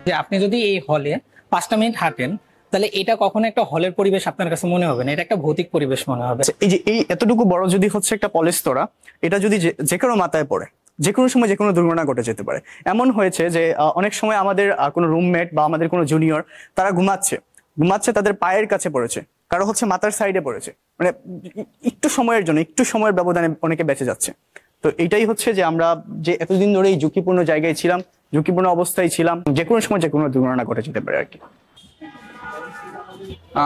যে আপনি যদি এই হলে 5টা মিনিট হাঁটেন, তাহলে এটা কখনো একটা হলের পরিবেশ আপনার কাছে মনে হবে না, এটা একটা ভৌতিক পরিবেশ মনে হবে। এই যে এই এতটুকু বড় যদি হচ্ছে একটা পলেস্তরা, এটা যদি যে কারো মাথায় পড়ে, যে কোনো সময় যে কোনো দুর্ঘটনা ঘটে যেতে পারে। এমন হয়েছে যে অনেক সময় আমাদের কোনো রুমমেট বা আমাদের কোনো জুনিয়র তারা ঘুমাচ্ছে ঘুমাচ্ছে তাদের পায়ের কাছে পড়েছে, কারো হচ্ছে মাথার সাইডে পড়েছে, মানে একটু সময়ের জন্য, একটু সময়ের ব্যবধানে অনেকে বেঁচে যাচ্ছে। তো এইটাই হচ্ছে যে আমরা যে এতদিন ধরে এই ঝুঁকিপূর্ণ জায়গায় ছিলাম, ঝুঁকিপূর্ণ অবস্থায় ছিলাম, যে কোনো সময় যে কোনো দুর্ঘটনা ঘটে যেতে পারে আর কি।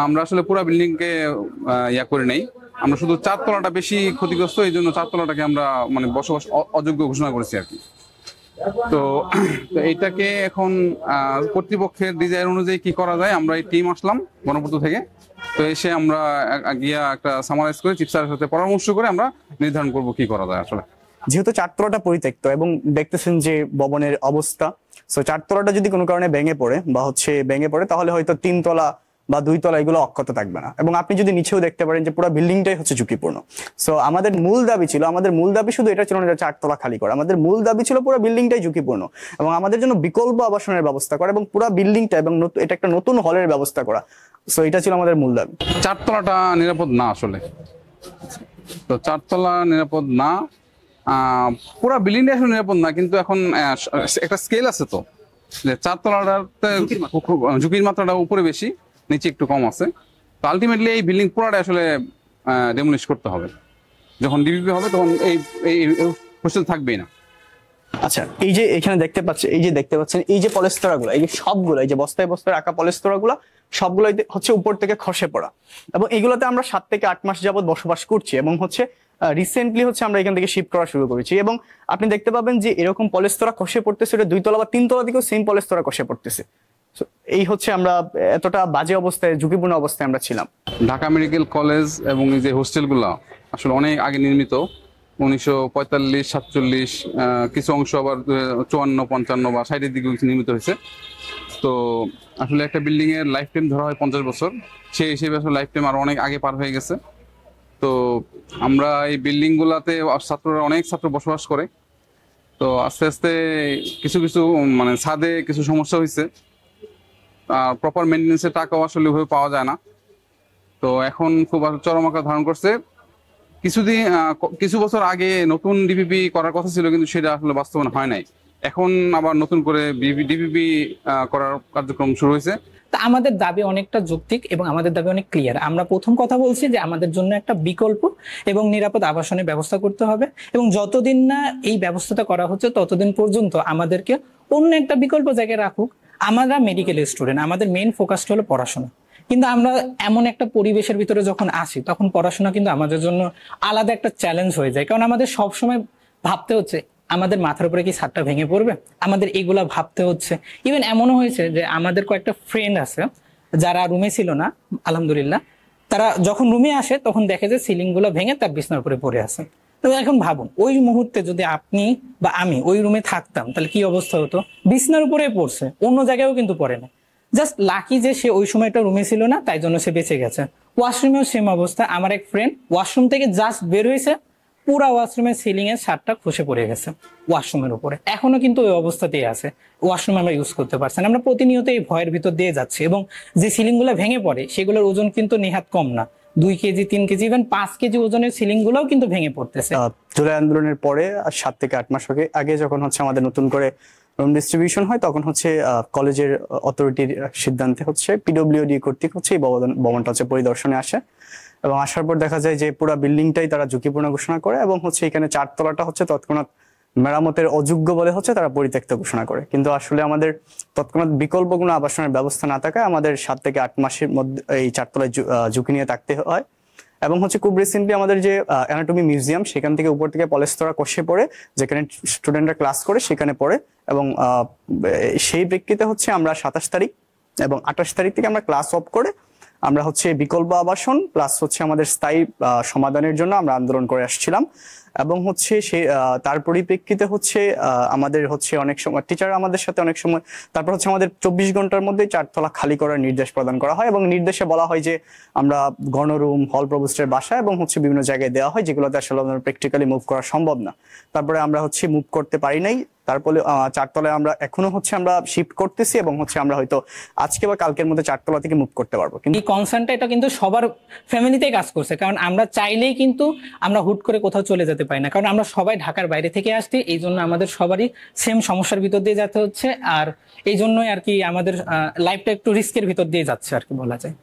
আমরা আসলে পুরো বিল্ডিং কে ইয়া করে নেই, আমরা শুধু 4 তলাটা বেশি ক্ষতিগ্রস্ত, এই জন্য 4 তলাটাকে আমরা মানে বসবাস অযোগ্য ঘোষণা করেছি আর কি। তো তো এইটাকে এখন কর্তৃপক্ষের ডিজাইন অনুযায়ী কি করা যায়, আমরা এই টিম আসলাম গণপূর্ত থেকে। তো এসে আমরা গিয়া একটা সামারাইজ করে চিফ স্যারের সাথে পরামর্শ করে আমরা নির্ধারণ করব কি করা যায় আসলে। যেহেতু 4 তলাটা পরিত্যক্ত এবং দেখতেছেন যে ভবনের অবস্থা, সো 4 তলাটা যদি কোনো কারণে ভেঙে পড়ে বা হচ্ছে ভেঙে পড়ে, তাহলে হয়তো 3 তলা বা 2 তলা এগুলো অক্ষত থাকবে না। এবং আপনি যদি নিচেও দেখতে পারেন যে পুরো বিল্ডিংটাই হচ্ছে ঝুঁকিপূর্ণ। সো আমাদের মূল দাবি ছিল, আমাদের মূল দাবি শুধু এটা ছিল না যে 4 তলা খালি করা, আমাদের মূল দাবি ছিল পুরো বিল্ডিংটাই ঝুঁকিপূর্ণ এবং আমাদের জন্য বিকল্প আবাসনের ব্যবস্থা করা এবং পুরো বিল্ডিংটা এবং এটা একটা নতুন হলের ব্যবস্থা করা। সো এটা ছিল আমাদের মূল দাবি। 4 তলাটা নিরাপদ না আসলে, তো 4 তলা নিরাপদ না, পুরা বিল্ডিংটা আসলে নিরাপদ না, কিন্তু এখন একটা স্কেল আছে তো, যে 4 তলাটাতে ঝুঁকির মাত্রাটা উপরে বেশি, নিচে একটু কম আছে। তো আলটিমেটলি এই বিল্ডিং পুরাটা আসলে ডেমোলিশ করতে হবে, যখন ডিবিপি হবে তখন এই হোস্টেল থাকবেই না। আচ্ছা, এই যে এখানে দেখতে পাচ্ছেন, এই যে দেখতে পাচ্ছেন এই যে পলেস্তরাগুলো, এই যে সবগুলো, এই যে বস্তায় বস্তায় রাখা পলেস্তরাগুলো সবগুলোই হচ্ছে উপর থেকে খসে পড়া এবং এগুলোতে আমরা 7 থেকে 8 মাস যাবত বসবাস করছি এবং হচ্ছে রিসেন্টলি হচ্ছে আমরা এখান থেকে শিফট করা শুরু করেছি। এবং আপনি দেখতে পাবেন যে এরকম পলেস্তরা খসে পড়তেছে, এটা 2 তলা বা 3 তলা দিকেও সেম পলেস্তরা খসে পড়তেছে। এই হচ্ছে আমরা এতটা বাজে অবস্থায়, ঝুঁকিপূর্ণ অবস্থায় আমরা ছিলাম। ঢাকা মেডিকেল কলেজ এবং এই যে হোস্টেলগুলো আসলে অনেক আগে নির্মিত, 1945-47, কিছু অংশ আবার 54-55 বা 60-এর দিকে নির্মিত হয়েছে। তো আসলে একটা বিল্ডিং এর লাইফ টাইম ধরা হয় 50 বছর, সেই হিসেবে আসলে লাইফ টাইম আরো অনেক আগে পার হয়ে গেছে। তো আমরা এই বিল্ডিং গুলাতে ছাত্ররা, অনেক ছাত্র বসবাস করে। তো আস্তে আস্তে কিছু কিছু মানে ছাদে কিছু সমস্যা হয়েছে, প্রপার মেনটেন্যান্সের টাকাও আসলে ওইভাবে পাওয়া যায় না। তো এখন খুব চরম আকার ধারণ করছে। কিছু বছর আগে নতুন ডিপিপি করার কথা ছিল, কিন্তু সেটা আসলে বাস্তবায়ন হয় নাই। এখন আবার নতুন করে ডিপিপি করার কার্যক্রম শুরু হয়েছে। তা আমাদের দাবি অনেকটা যৌক্তিক এবং আমাদের দাবি অনেক ক্লিয়ার। আমরা প্রথম কথা বলছি যে আমাদের জন্য একটা বিকল্প এবং নিরাপদ আবাসনের ব্যবস্থা করতে হবে, এবং যতদিন না এই ব্যবস্থাটা করা হচ্ছে ততদিন পর্যন্ত আমাদেরকে অন্য একটা বিকল্প জায়গায় রাখুক। আমরা মেডিকেল স্টুডেন্ট, আমাদের মেইন ফোকাসটা হলো পড়াশোনা, কিন্তু আমরা এমন একটা পরিবেশের ভিতরে যখন আসি তখন পড়াশোনা কিন্তু আমাদের জন্য আলাদা একটা চ্যালেঞ্জ হয়ে যায়। কারণ আমাদের সবসময় ভাবতে হচ্ছে আমাদের মাথার উপরে কি ছাদটা ভেঙে পড়বে, আমাদের এগুলা ভাবতে হচ্ছে। ইভেন এমনও হয়েছে যে আমাদের কয়েকটা ফ্রেন্ড আছে যারা রুমে ছিল না, আলহামদুলিল্লাহ, তারা যখন রুমে আসে তখন দেখে যে সিলিং গুলো ভেঙে তার বিছনার উপরে পড়ে আছে। তো এখন ভাবুন, ওই মুহূর্তে যদি আপনি বা আমি ওই রুমে থাকতাম তাহলে কি অবস্থা হতো। বিছনার উপরে পড়ছে, অন্য জায়গায়ও কিন্তু পড়ে না। জাস্ট লাকি যে সে ওই সময়টা রুমে ছিল না, তাই জন্য সে বেঁচে গেছে। ওয়াশরুমেও সেম অবস্থা। আমার এক ফ্রেন্ড ওয়াশরুম থেকে জাস্ট বের হয়েছে, পুরা ওয়াশরুমের সিলিং এর ছাদটা খসে পড়ে গেছে ওয়াশরুমের উপরে, এখনো কিন্তু ওই অবস্থাতেই আছে। ওয়াশরুম আমরা ইউজ করতে পারছি না। আমরা প্রতিনিয়ত এই ভয়ের ভিতর দিয়ে যাচ্ছি এবং যে সিলিং গুলো ভেঙে পড়ে সেগুলোর ওজন কিন্তু নেহাত কম না, 2 কেজি 3 কেজি ইভেন 5 কেজি ওজনের সিলিং গুলোও কিন্তু ভেঙে পড়তেছে। জুলাই আন্দোলনের পরে 7 থেকে 8 মাস আগে যখন হচ্ছে আমাদের নতুন করে রুম ডিস্ট্রিবিউশন হয়, তখন হচ্ছে কলেজের অথরিটির সিদ্ধান্তে হচ্ছে পিডব্লিউডি কর্তৃক হচ্ছে এই ভবনটা হচ্ছে পরিদর্শনে আসে এবং আসার পর দেখা যায় যে পুরো বিল্ডিংটাই তারা ঝুঁকিপূর্ণ ঘোষণা করে এবং হচ্ছে এখানে 4 তলাটা হচ্ছে তৎক্ষণাৎ মেরামতের অযোগ্য বলে হচ্ছে তারা পরিত্যক্ত ঘোষণা করে। কিন্তু আসলে আমাদের তৎক্ষণাৎ বিকল্প কোনো আবাসনের ব্যবস্থা না থাকায় আমাদের 7 থেকে 8 মাসের মধ্যে এই 4 তলায় ঝুঁকি নিয়ে থাকতে হয়। এবং হচ্ছে খুব রিসেন্টলি আমাদের যে অ্যানাটমি মিউজিয়াম, সেখান থেকে উপর থেকে পলেস্তরা কষে পড়ে, যেখানে স্টুডেন্টরা ক্লাস করে সেখানে পড়ে এবং সেই প্রেক্ষিতে হচ্ছে আমরা 27 তারিখ এবং 28 তারিখ থেকে আমরা ক্লাস অফ করে আমরা হচ্ছে বিকল্প আবাসন প্লাস হচ্ছে আমাদের স্থায়ী সমাধানের জন্য আমরা আন্দোলন করে আসছিলাম। এবং হচ্ছে সে তার পরিপ্রেক্ষিতে হচ্ছে আমাদের হচ্ছে অনেক সময় টিচার আমাদের সাথে অনেক সময়, তারপর হচ্ছে আমাদের 24 ঘন্টার মধ্যে 4 তলা খালি করার নির্দেশ প্রদান করা হয় এবং নির্দেশে বলা হয় যে আমরা গণরুম, হল প্রভোস্টের বাসা এবং হচ্ছে বিভিন্ন জায়গায় দেওয়া হয় যেগুলোতে আসলে আমাদের প্র্যাকটিক্যালি মুভ করা সম্ভব না। তারপরে আমরা হচ্ছে মুভ করতে পারি নাই, তারপরে 4 তলায় আমরা এখনো হচ্ছে আমরা শিফট করতেছি এবং হচ্ছে আমরা হয়তো আজকে বা কালকের মধ্যে 4 তলা থেকে মুভ করতে পারবো। কিন্তু এই কনসার্নটা এটা কিন্তু সবার ফ্যামিলিতেই কাজ করছে, কারণ আমরা চাইলেই কিন্তু আমরা হুট করে কোথাও চলে যেতে পারি না, কারণ আমরা সবাই ঢাকার বাইরে থেকে আসছি, এই জন্য আমাদের সবারই সেম সমস্যার ভিতর দিয়ে যেতে হচ্ছে, আর এই জন্যই আর কি আমাদের লাইফটা একটু রিস্কের ভিতর দিয়ে যাচ্ছে আর কি বলা যায়।